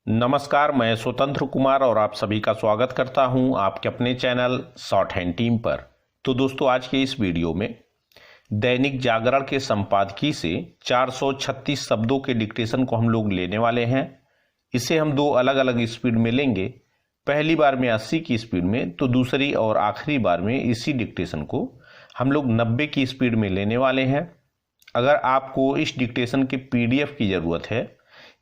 नमस्कार, मैं स्वतंत्र कुमार और आप सभी का स्वागत करता हूं आपके अपने चैनल शॉर्ट हैंड टीम पर। तो दोस्तों, आज के इस वीडियो में दैनिक जागरण के संपादकीय से 436 शब्दों के डिक्टेशन को हम लोग लेने वाले हैं। इसे हम दो अलग अलग स्पीड में लेंगे। पहली बार में 80 की स्पीड में, तो दूसरी और आखिरी बार में इसी डिक्टेशन को हम लोग 90 की स्पीड में लेने वाले हैं। अगर आपको इस डिक्टेशन के PDF की ज़रूरत है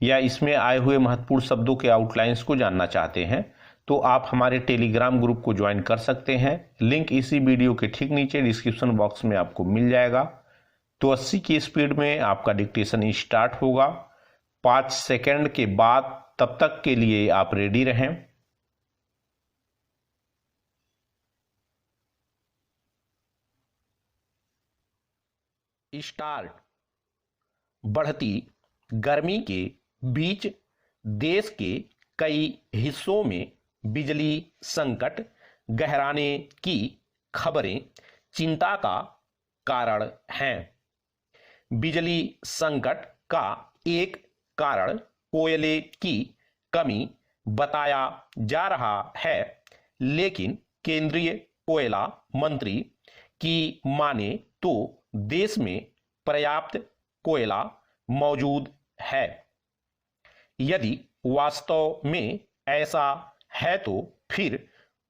या इसमें आए हुए महत्वपूर्ण शब्दों के आउटलाइंस को जानना चाहते हैं, तो आप हमारे टेलीग्राम ग्रुप को ज्वाइन कर सकते हैं। लिंक इसी वीडियो के ठीक नीचे डिस्क्रिप्शन बॉक्स में आपको मिल जाएगा। तो 80 की स्पीड में आपका डिक्टेशन स्टार्ट होगा 5 सेकंड के बाद। तब तक के लिए आप रेडी रहें। स्टार्ट। बढ़ती गर्मी के बीच देश के कई हिस्सों में बिजली संकट गहराने की खबरें चिंता का कारण हैं। बिजली संकट का एक कारण कोयले की कमी बताया जा रहा है, लेकिन केंद्रीय कोयला मंत्री की माने तो देश में पर्याप्त कोयला मौजूद है। यदि वास्तव में ऐसा है तो फिर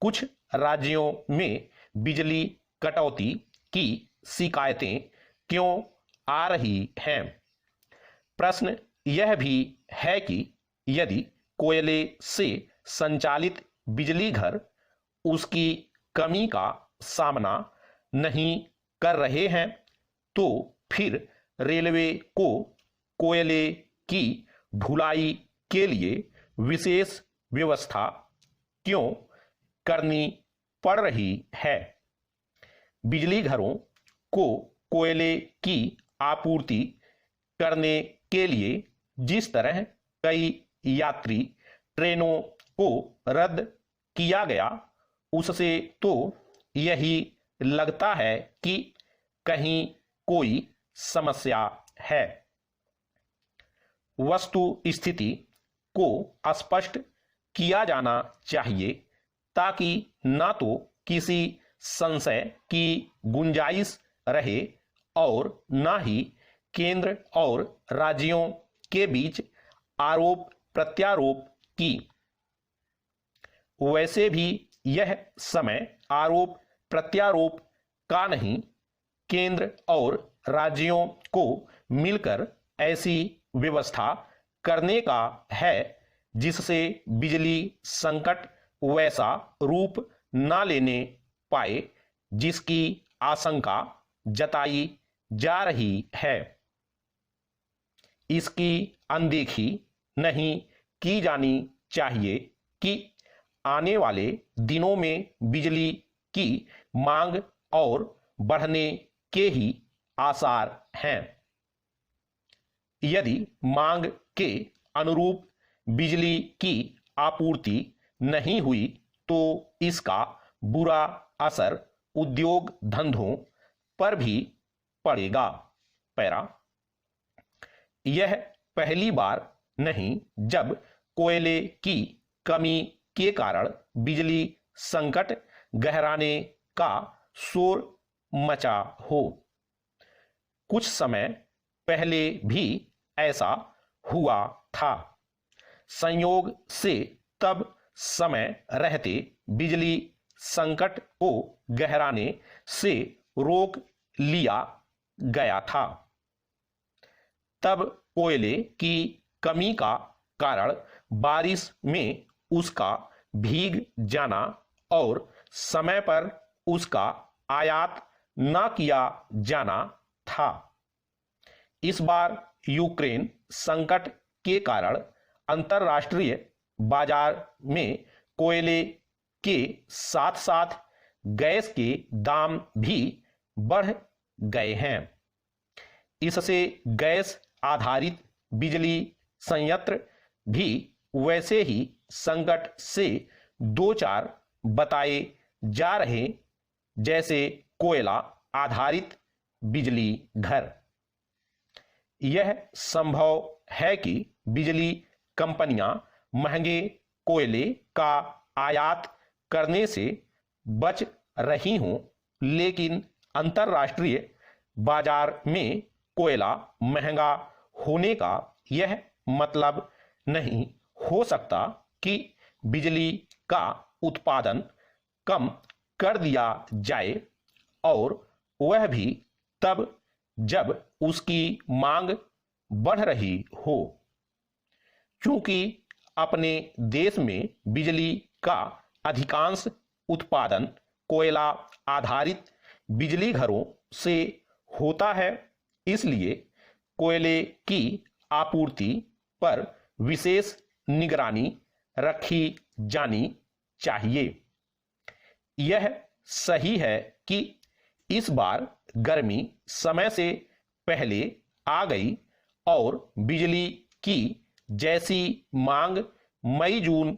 कुछ राज्यों में बिजली कटौती की शिकायतें क्यों आ रही हैं? प्रश्न यह भी है कि यदि कोयले से संचालित बिजली घर उसकी कमी का सामना नहीं कर रहे हैं, तो फिर रेलवे को कोयले की ढुलाई के लिए विशेष व्यवस्था क्यों करनी पड़ रही है? बिजली घरों को कोयले की आपूर्ति करने के लिए जिस तरह कई यात्री ट्रेनों को रद्द किया गया, उससे तो यही लगता है कि कहीं कोई समस्या है। वस्तु स्थिति को स्पष्ट किया जाना चाहिए ताकि ना तो किसी संशय की गुंजाइश रहे और ना ही केंद्र और राज्यों के बीच आरोप प्रत्यारोप की। वैसे भी यह समय आरोप प्रत्यारोप का नहीं, केंद्र और राज्यों को मिलकर ऐसी व्यवस्था करने का है जिससे बिजली संकट वैसा रूप ना लेने पाए जिसकी आशंका जताई जा रही है। इसकी अनदेखी नहीं की जानी चाहिए कि आने वाले दिनों में बिजली की मांग और बढ़ने के ही आसार हैं। यदि मांग के अनुरूप बिजली की आपूर्ति नहीं हुई तो इसका बुरा असर उद्योग धंधों पर भी पड़ेगा। पैरा। यह पहली बार नहीं जब कोयले की कमी के कारण बिजली संकट गहराने का शोर मचा हो। कुछ समय पहले भी ऐसा हुआ था। संयोग से तब समय रहते बिजली संकट को गहराने से रोक लिया गया था। तब कोयले की कमी का कारण बारिश में उसका भीग जाना और समय पर उसका आयात न किया जाना था। इस बार यूक्रेन संकट के कारण अंतर्राष्ट्रीय बाजार में कोयले के साथ साथ गैस के दाम भी बढ़ गए हैं। इससे गैस आधारित बिजली संयंत्र भी वैसे ही संकट से दो चार बताए जा रहे जैसे कोयला आधारित बिजली घर। यह संभव है कि बिजली कंपनियां महंगे कोयले का आयात करने से बच रही हों, लेकिन अंतर्राष्ट्रीय बाजार में कोयला महंगा होने का यह मतलब नहीं हो सकता कि बिजली का उत्पादन कम कर दिया जाए, और वह भी तब जब उसकी मांग बढ़ रही हो। चूंकि अपने देश में बिजली का अधिकांश उत्पादन कोयला आधारित बिजली घरों से होता है, इसलिए कोयले की आपूर्ति पर विशेष निगरानी रखी जानी चाहिए। यह सही है कि इस बार गर्मी समय से पहले आ गई और बिजली की जैसी मांग मई जून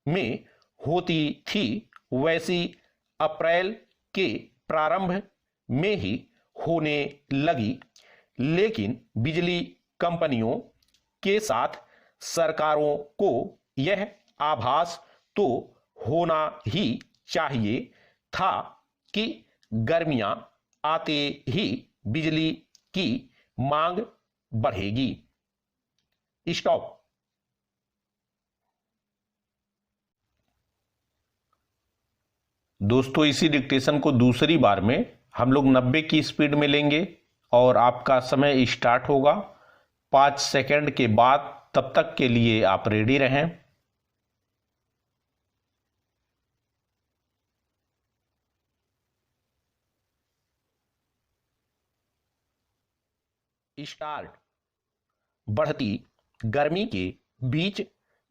में होती थी वैसी अप्रैल के प्रारंभ में ही होने लगी, लेकिन बिजली कंपनियों के साथ सरकारों को यह आभास तो होना ही चाहिए था कि गर्मियां आते ही बिजली की मांग बढ़ेगी। स्टॉप। दोस्तों, इसी डिक्टेशन को दूसरी बार में हम लोग 90 की स्पीड में लेंगे और आपका समय स्टार्ट होगा 5 सेकंड के बाद। तब तक के लिए आप रेडी रहें। स्टार्ट। बढ़ती गर्मी के बीच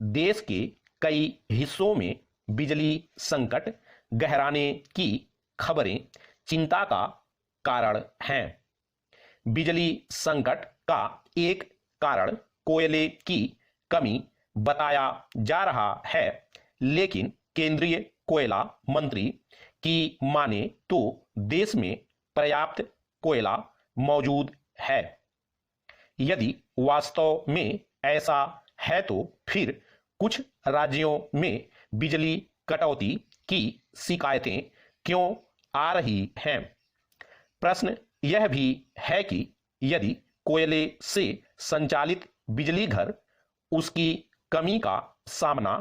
देश के कई हिस्सों में बिजली संकट गहराने की खबरें चिंता का कारण हैं। बिजली संकट का एक कारण कोयले की कमी बताया जा रहा है, लेकिन केंद्रीय कोयला मंत्री की माने तो देश में पर्याप्त कोयला मौजूद है। यदि वास्तव में ऐसा है तो फिर कुछ राज्यों में बिजली कटौती की शिकायतें क्यों आ रही हैं? प्रश्न यह भी है कि यदि कोयले से संचालित बिजली घर उसकी कमी का सामना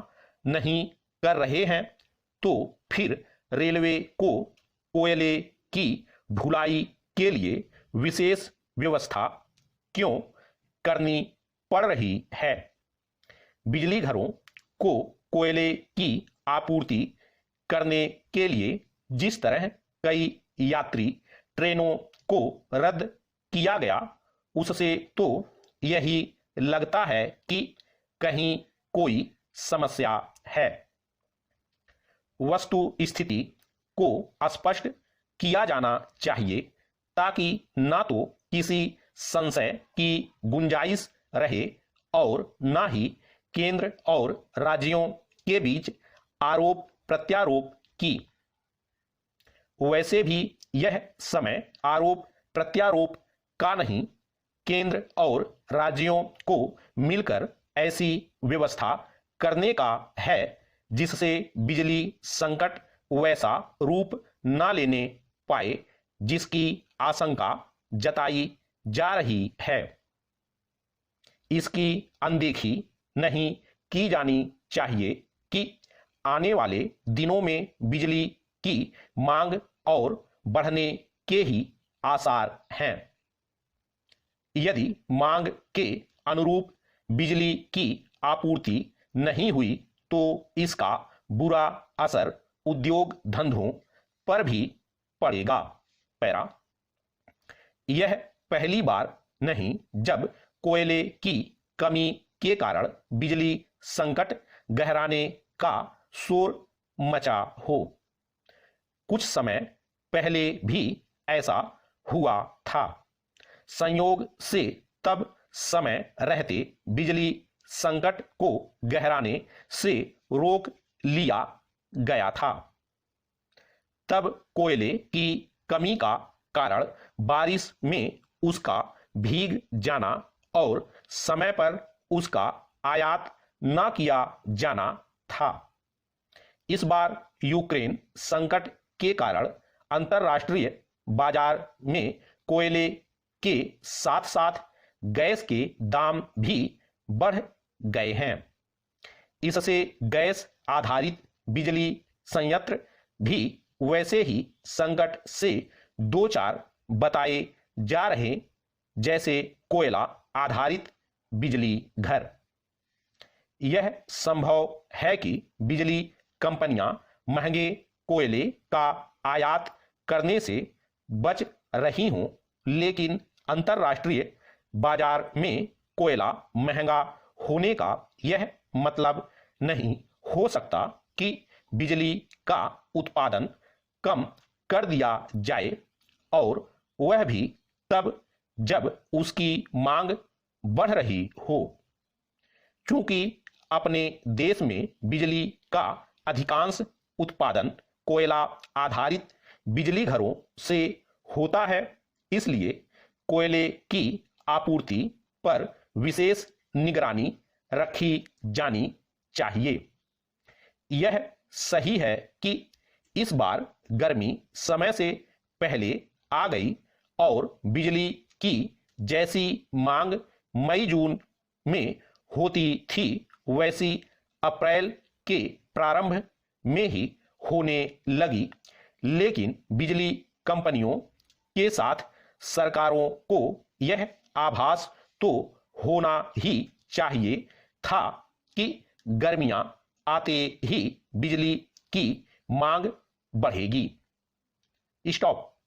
नहीं कर रहे हैं, तो फिर रेलवे को कोयले की ढुलाई के लिए विशेष व्यवस्था क्यों करनी पड़ रही है? बिजली घरों को कोयले की आपूर्ति करने के लिए जिस तरह कई यात्री ट्रेनों को रद्द किया गया, उससे तो यही लगता है कि कहीं कोई समस्या है। वस्तु स्थिति को स्पष्ट किया जाना चाहिए ताकि ना तो किसी संशय की गुंजाइश रहे और ना ही केंद्र और राज्यों के बीच आरोप प्रत्यारोप की। वैसे भी यह समय आरोप प्रत्यारोप का नहीं, केंद्र और राज्यों को मिलकर ऐसी व्यवस्था करने का है जिससे बिजली संकट वैसा रूप ना लेने पाए जिसकी आशंका जताई जा रही है। इसकी अनदेखी नहीं की जानी चाहिए कि आने वाले दिनों में बिजली की मांग और बढ़ने के ही आसार हैं। यदि मांग के अनुरूप बिजली की आपूर्ति नहीं हुई तो इसका बुरा असर उद्योग धंधों पर भी पड़ेगा। पैरा। यह पहली बार नहीं जब कोयले की कमी के कारण बिजली संकट गहराने का शोर मचा हो। कुछ समय पहले भी ऐसा हुआ था। संयोग से तब समय रहते बिजली संकट को गहराने से रोक लिया गया था। तब कोयले की कमी का कारण बारिश में उसका भीग जाना और समय पर उसका आयात न किया जाना था। इस बार यूक्रेन संकट के कारण अंतर्राष्ट्रीय बाजार में कोयले के साथ साथ गैस के दाम भी बढ़ गए हैं। इससे गैस आधारित बिजली संयंत्र भी वैसे ही संकट से दो चार बताए जा रहे जैसे कोयला आधारित बिजली घर। यह संभव है कि बिजली कंपनियां महंगे कोयले का आयात करने से बच रही हों, लेकिन अंतर्राष्ट्रीय बाजार में कोयला महंगा होने का यह मतलब नहीं हो सकता कि बिजली का उत्पादन कम कर दिया जाए, और वह भी तब जब उसकी मांग बढ़ रही हो। चूंकि अपने देश में बिजली का अधिकांश उत्पादन कोयला आधारित बिजली घरों से होता है, इसलिए कोयले की आपूर्ति पर विशेष निगरानी रखी जानी चाहिए। यह सही है कि इस बार गर्मी समय से पहले आ गई और बिजली की जैसी मांग मई जून में होती थी वैसी अप्रैल के प्रारंभ में ही होने लगी, लेकिन बिजली कंपनियों के साथ सरकारों को यह आभास तो होना ही चाहिए था कि गर्मियां आते ही बिजली की मांग बढ़ेगी। स्टॉप।